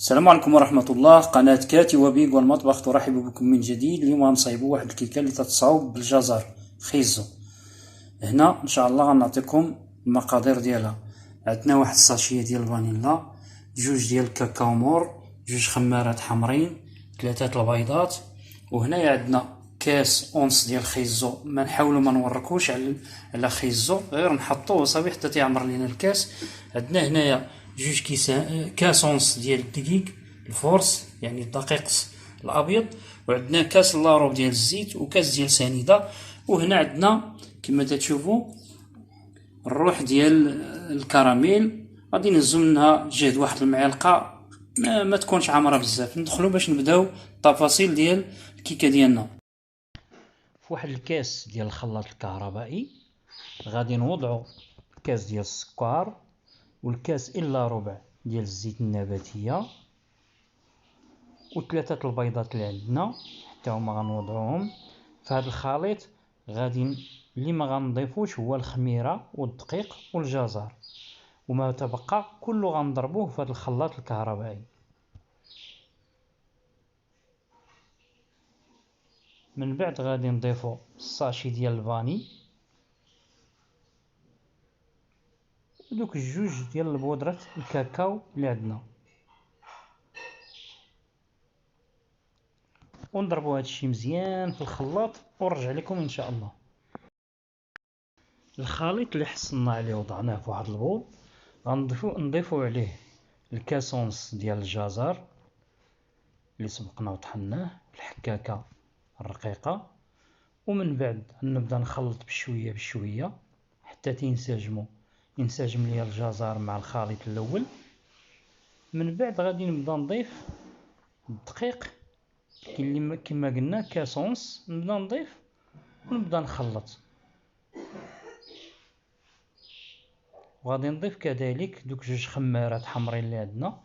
السلام عليكم ورحمة الله. قناة كاتي وبيك والمطبخ ترحب بكم من جديد. اليوم غنصايبو واحد الكيكة اللي تتصاوب بالجزر خيزو. هنا ان شاء الله غنعطيكم المقادير ديالها. عندنا واحد الساشية ديال الفانيلا، جوج ديال الكاكاو مور، جوج خمارات حمرين، 3 البيضات، وهنايا عندنا كاس اونص ديال الخيزو. ما نحاولوا ما نوركوش على خيزو، غير نحطوه صافي حتى تيعمر لينا الكاس. عندنا هنايا جوج كاس اونص ديال الدقيق الفورس، يعني الدقيق الابيض، وعندنا كاس لاروب ديال الزيت، وكاس ديال سنيده. وهنا عندنا كما تشوفوا الروح ديال الكراميل. غادي نهزو منها جهد واحد المعلقه، ما تكونش عامره بزاف. ندخلوا باش نبداو التفاصيل ديال الكيكه ديالنا. في واحد الكاس ديال الخلاط الكهربائي غادي نوضعوا كاس ديال السكر، والكاس الا ربع ديال الزيت النباتيه، و3 البيضات اللي عندنا حتى هما غنوضعوهم في هذا الخليط. غادي اللي ما غنضيفوش هو الخميره والدقيق والجزر، وما تبقى كله غنضربوه في هذا الخلاط الكهربائي. من بعد غادي نضيفو الساشي ديال الفاني، ودوك الجوج ديال البودرة الكاكاو اللي عندنا، ونضربوا هادشي مزيان في الخلاط ونرجع لكم ان شاء الله. الخليط اللي حصلنا عليه وضعناه في واحد البول، غنضيفو عليه الكاسونس ديال الجزر اللي سبقنا وطحناه في الحكاكه الرقيقه، ومن بعد نبدا نخلط بشويه بشويه حتى ينسجم ليا الجزر مع الخليط الاول. من بعد غادي نبدا نضيف الدقيق كما قلنا كاسونس، نبدا نضيف ونبدا نخلط. وغادي نضيف كذلك دوك جوج خمارات حمرين اللي عندنا،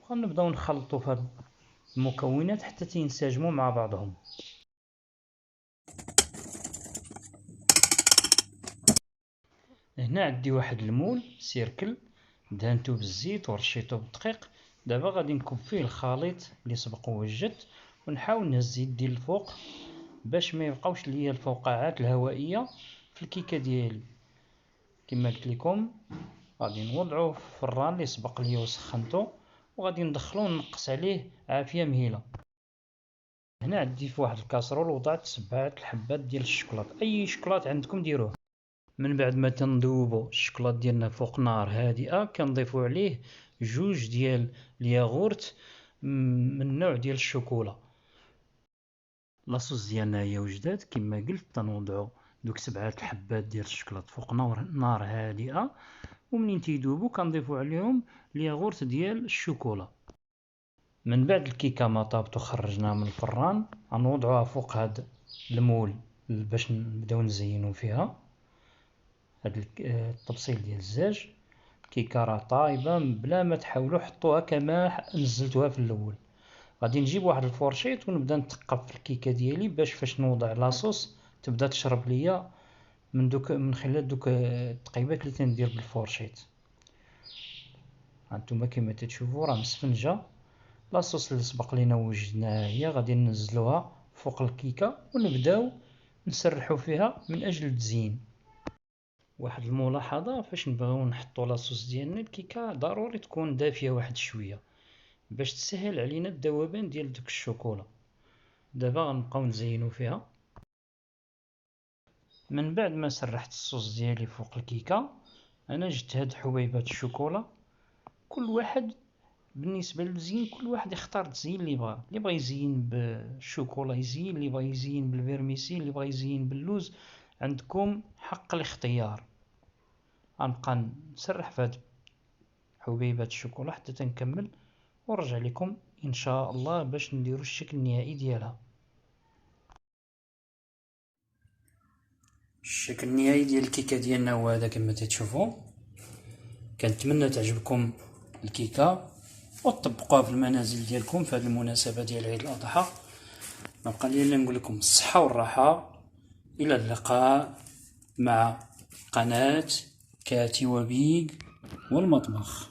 وغنبداو نخلطوا في هاد المكونات حتى تينسجموا مع بعضهم. هنا عندي واحد المول سيركل دهنتو بالزيت ورشيتو بالدقيق. دابا غادي نكب فيه الخليط اللي سبق ووجد، ونحاول نهز يدي الفوق باش ما يبقاوش ليا الفقاعات الهوائيه في الكيكه ديالي. كما قلت لكم غادي نوضعوه في الفران اللي سبق ليا وسخنته، وغادي ندخلو ونقص عليه عافيه مهيله. هنا عندي في واحد الكاسرول وضعت 7 الحبات ديال الشوكولات، اي شوكولات عندكم ديروه. من بعد ما تنذوبوا الشوكولات ديالنا فوق نار هادئه، كنضيفوا عليه جوج ديال الياغورت من نوع ديال الشوكولا. لاصوص ديالنا هي وجدات كما قلت. تنوضعوا دوك 7 الحبات ديال الشوكولات فوق نار هادئه، ومنين تيذوبوا كنضيفوا عليهم الياغورت ديال الشوكولا. من بعد الكيكه ما طابت وخرجناها من الفران، غنوضعوها فوق هاد المول باش نبداو نزينوا فيها. هاد التبصيل ديال الزاج، الكيكه راه طايبه بلا ما تحاولوا حطوها كما نزلتوها في الاول. غادي نجيب واحد الفورشيط ونبدا نثقب في الكيكه ديالي باش فاش نوضع لاصوص تبدا تشرب ليا من خلال دوك التقيبات اللي تندير بالفورشيط. هانتوما كما تشوفوا راه مسفنجه. لاصوص اللي سبق لينا وجدناها هي غادي ننزلوها فوق الكيكه ونبداو نسرحوا فيها من اجل التزيين. واحد الملاحظه، فاش نبغيو نحطوا لاصوص ديالنا الكيكه ضروري تكون دافيه واحد شويه باش تسهل علينا الذوبان ديال داك الشوكولا. دابا غنبقاو نزينوا فيها. من بعد ما سرحت الصوص ديالي فوق الكيكه، انا جبت هاد حبيبات الشوكولا. كل واحد بالنسبه للزين كل واحد يختار التزيين اللي بغا. اللي بغا يزين بالشوكولا يزين، اللي بغا يزين بالفيرميسيل، اللي بغا يزين باللوز، عندكم حق الاختيار. غنبقى نسرح في هاد حبيبات الشوكولا حتى تنكمل ونرجع لكم ان شاء الله باش نديروا الشكل النهائي ديالها. الشكل النهائي ديال الكيكه ديالنا هو هذا كما تشوفوا. كنتمنى تعجبكم الكيكه وتطبقوها في المنازل ديالكم في هذه المناسبه ديال عيد الاضحى. ما بقى لي الا نقول لكم الصحه والراحه. الى اللقاء مع قناه كاتي وبيك والمطبخ.